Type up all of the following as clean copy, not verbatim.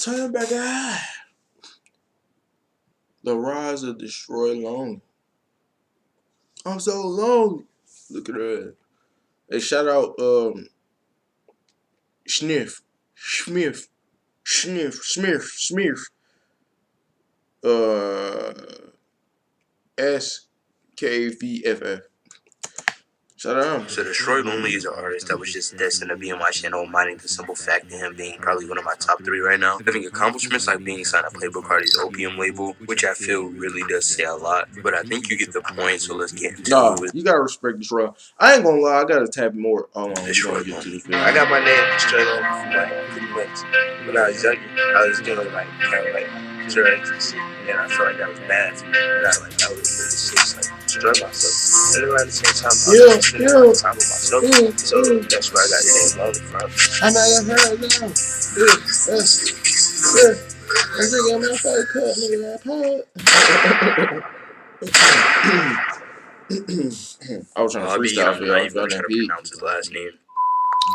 Turn back eye. The rise of Destroylonely. I'm so lonely. Look at that. Hey, shout out Sniff. Smith. Sniff. Smith. Smith. SKVFF. Shout out. So Destroylonely is an artist that was just destined to be on my channel, minding the simple fact of him being probably one of my top 3 right now. Having accomplishments like being signed to Playboy Cardi's Opium label, which I feel really does say a lot, but I think you get the point, so let's get into it. You gotta respect this raw. I ain't gonna lie, I gotta tap more on Destroylonely. I got my name Destroylonely from like pretty much when I was younger. I was doing like kind of like drugs and shit, and I felt like that was bad for me. And I was really just like destroy myself. And around the same time, I was spending a lot of time with myself. So that's where I got the name Lonely from. I never heard now. I'm drinking my first cup, nigga. I was trying to freestyle for y'all. I'm not even trying to pronounce his last name.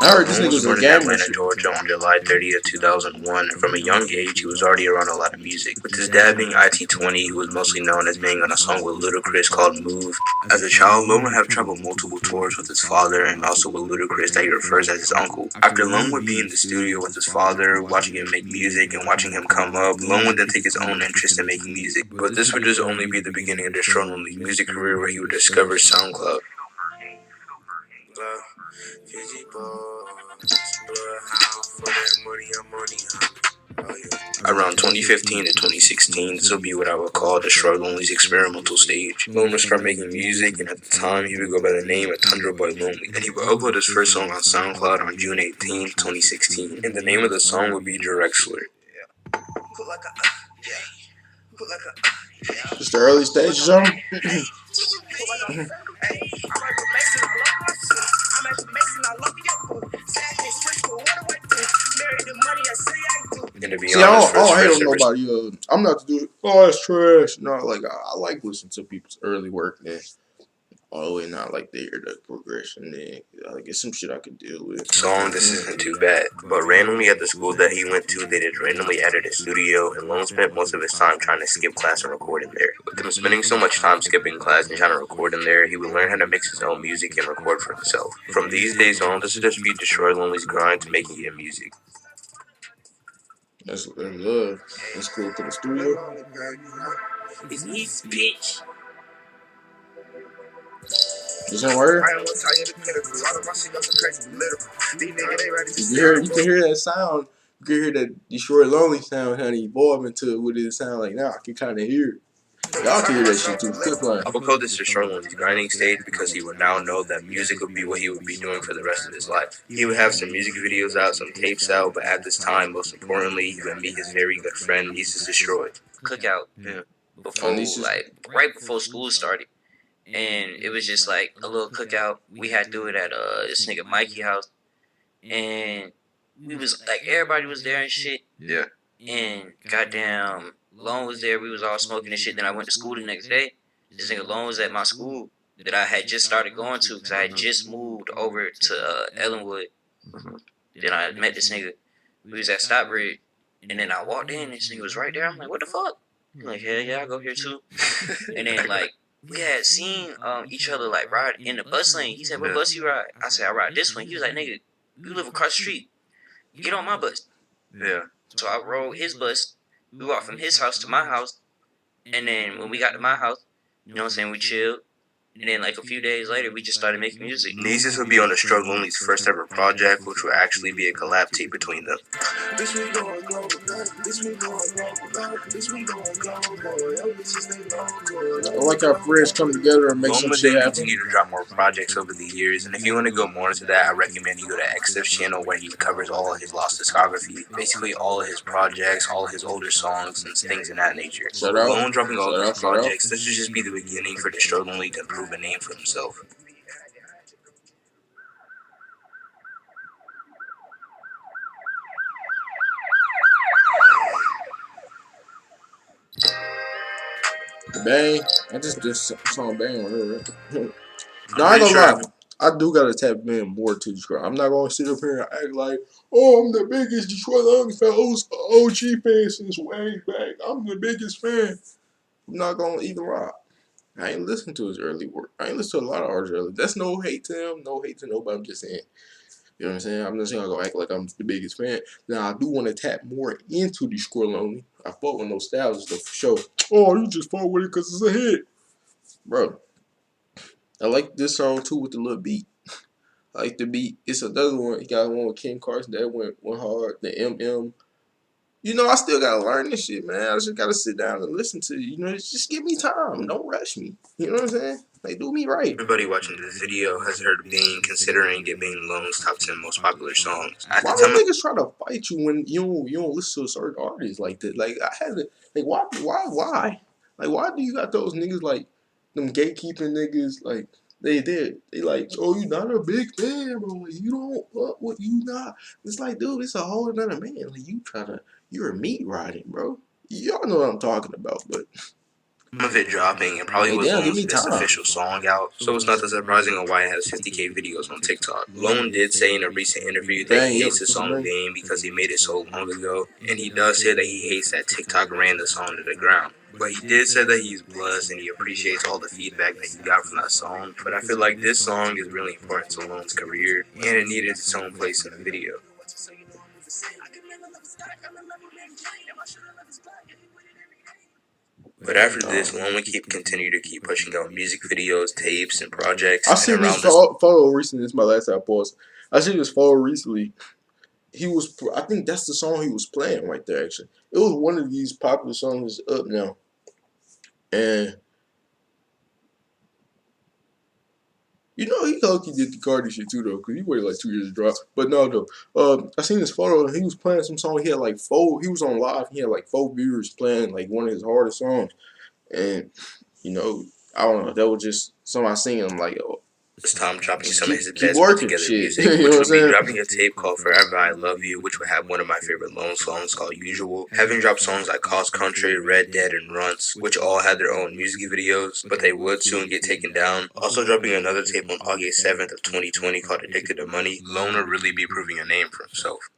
I heard this nigga was born a in gang Atlanta, Georgia on July 30th, 2001, and from a young age, he was already around a lot of music. With his dad being IT-20, he was mostly known as being on a song with Ludacris called Move. As a child, Lone would have traveled multiple tours with his father and also with Ludacris that he refers as his uncle. After Lone would be in the studio with his father, watching him make music and watching him come up, Lone would then take his own interest in making music. But this would just only be the beginning of Destroylonely's music career, where he would discover SoundCloud. Around 2015 to 2016, this will be what I would call Destroylonely's experimental stage. Lone would start making music, and at the time, he would go by the name of Tundra Boy Lonely. And he would upload his first song on SoundCloud on June 18, 2016. And the name of the song would be Drexler. Just the early stages of him. See, I don't hate on nobody. I'm not to do. Oh, that's trash. No, like I like listening to people's early work. Then all the way not like they hear the progression. Then I get some shit I could deal with. Song, this isn't too bad. But randomly at the school that he went to, they just randomly added a studio, and Lone spent most of his time trying to skip class and record in there. With him spending so much time skipping class and trying to record in there, he would learn how to mix his own music and record for himself. From these days on, this would just be Destroylonely's grind to making it music. That's love. That's cool to the studio. It's bitch. Is that word? You can hear that sound. You can hear that Destroylonely sound, honey, evolve into what it sound like now. I can kind of hear it. Y'all can hear that shit too. Clip line. I would call this Destroylonely's grinding stage because he would now know that music would be what he would be doing for the rest of his life. He would have some music videos out, some tapes out, but at this time, most importantly, he would meet his very good friend, Nieces Destroyed. Cookout, yeah. Before, like, right before school started. And it was just like a little cookout. We had to do it at this nigga Mikey house. And we was like, everybody was there and shit. Yeah. And goddamn, Lone was there. We was all smoking and shit. Then I went to school the next day. This nigga Lone was at my school that I had just started going to because I had just moved over to Ellenwood. Then I met this nigga. We was at Stockbridge. And then I walked in and this nigga was right there. I'm like, what the fuck? I'm like, hell yeah, I go here too. And then like, we had seen each other like ride in the bus lane. He said, what bus you ride? I said, I ride this one. He was like, nigga, you live across the street. Get on my bus. Yeah. So I rode his bus. We walked from his house to my house. And then when we got to my house, you know what I'm saying, we chilled. And then like a few days later, we just started making music. Nieces would be on Destroylonely's first ever project, which would actually be a collab tape between them. I like how friends come together and make some shit happen. Continue to drop more projects over the years, and if you want to go more into that, I recommend you go to XF's channel where he covers all of his lost discography, basically all of his projects, all of his older songs, and things of that nature. So Lone dropping all of his projects, this should just be the beginning for Destroylonely to improve a name for himself. Bang. I just did song Bang on her, right? No, I ain't gonna lie. I do gotta tap in more to Detroit. I'm not gonna sit up here and act like, oh, I'm the biggest Destroylonely fan, OG fan since way back. I'm the biggest fan. I'm not gonna even rock. I ain't listen to his early work. I ain't listen to a lot of artists early. That's no hate to him, no hate to nobody. I'm just saying. You know what I'm saying? I'm not saying I'm gonna act like I'm the biggest fan. Now I do want to tap more into Destroylonely. I fought with those styles stuff for sure. Oh, you just fought with it because it's a hit, bro. I like this song too with the little beat. I like the beat. It's another one. He got one with Ken Carson that went hard. The MM. You know, I still gotta learn this shit, man. I just gotta sit down and listen to it. You know, just give me time. Don't rush me. You know what I'm saying? Like, do me right. Everybody watching this video has heard of being considering it being Lone's top 10 most popular songs. At Why the time, do niggas try to fight you when you don't listen to a certain artist like that? Like, I had to, like, why? Like, why do you got those niggas like them gatekeeping niggas? Like, they like, oh, you not a big fan, bro. Like, you don't what you not. It's like, dude, it's a whole another man. Like, you're a meat riding, bro. Y'all know what I'm talking about, but of it dropping, it probably was damn, give Lone's me best time. official song out, so it's not that surprising on why it has 50K videos on TikTok. Lone did say in a recent interview that he hates the song Game because he made it so long ago, and he does say that he hates that TikTok ran the song to the ground. But he did say that he's blessed and he appreciates all the feedback that he got from that song. But I feel like this song is really important to Lone's career, and it needed its own place in the video. But after this, Lone would continue to keep pushing out music videos, tapes, and projects. I seen this photo recently. This is my last time pause. I seen this photo recently. I think that's the song he was playing right there. Actually, it was one of these popular songs up now, and you know he did the Cardi shit too though, cause he waited like 2 years to drop. But no though, I seen this photo. And he was playing some song. He had like four. He was on live. He had like 4 viewers playing like one of his hardest songs, and you know I don't know. That was just something I seen. I'm like, oh, this time dropping some of his keep best working, put together shit. music, You know which what would be I'm saying? dropping a tape called Forever I Love You, which would have one of my favorite Lone songs called Usual. Having dropped songs like Cost Country, Red Dead, and Runts, which all had their own music videos, but they would soon get taken down. Also dropping another tape on August 7th of 2020 called Addicted to Money. Lone would really be proving a name for himself.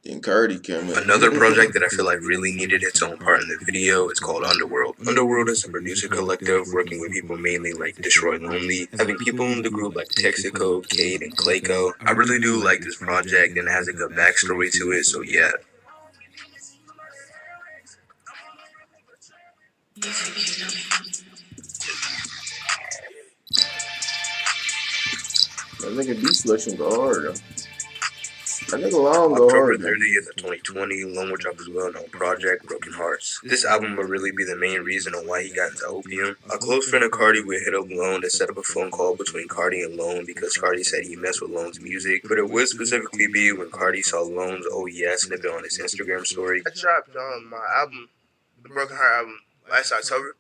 And Cardi came in. Another project that I feel like really needed its own part in the video is called Underworld. Underworld is a producer collective working with people mainly like Destroylonely, having people in the group like Texaco, Cade, and Clayco. I really do like this project and it has a good backstory to it, so yeah. That nigga beat selection go hard though. That nigga long go October hard though. 30th of 2020, Lone would drop his well-known project, Broken Hearts. This album would really be the main reason on why he got into opium. A close friend of Cardi would hit up Lone to set up a phone call between Cardi and Lone because Cardi said he messed with Lone's music, but it would specifically be when Cardi saw Lone's Oh Yeah snippet on his Instagram story. I dropped my album, the Broken Heart album, last October.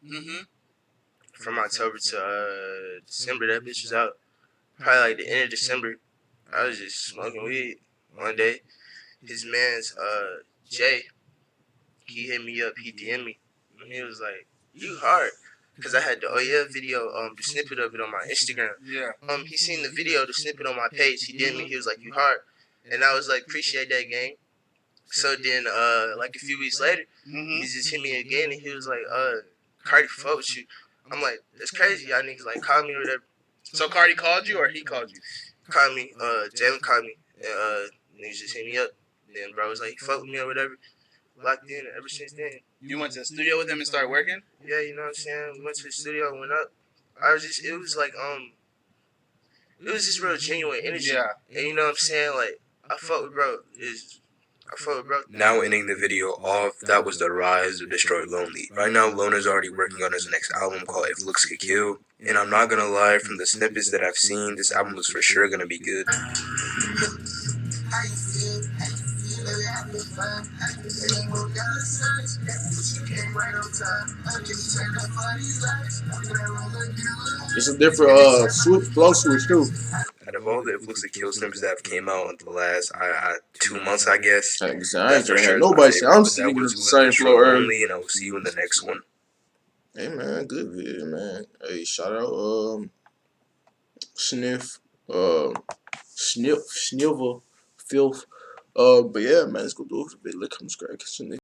From October to December, that bitch was out. Probably like the end of December. I was just smoking weed one day. His man's Jay, he hit me up, he DM'd me, and he was like, "You hard." Cause I had the Oh Yeah video, the snippet of it on my Instagram. Yeah. He seen the video, the snippet on my page. He DM'd me. He was like, "You hard," and I was like, "Appreciate that, gang." So then, like a few weeks later, he just hit me again, and he was like, "Cardi fuck with you." I'm like, "That's crazy, y'all niggas like call me or whatever." So Cardi called you or he called you? Called me, Jalen called me, and niggas just hit me up. Then bro was like, "He fuck with me or whatever." Locked in ever since then. You went to the studio with him and started working? Yeah, you know what I'm saying. We went to the studio, went up. I was just, it was like it was just real genuine energy. Yeah. And you know what I'm saying, like I fuck with bro. I fuck with bro. Now ending the video off, that was the rise of Destroylonely. Right now, Lone is already working on his next album called If Looks Could Kill. And I'm not gonna lie, from the snippets that I've seen, this album is for sure gonna be good. It's a different flow switch too. Out of all the If Looks Could Kill snippets that have came out in the last 2 months, I guess, I ain't that's for trying to sure have nobody say I'm that singing the was same flow early. Destroylonely, and I will see you in the next one. Hey man, good video, man. Hey, shout Sniff, Snivel, Filth. But yeah, man, let's go do it. Lick 'em, scratch.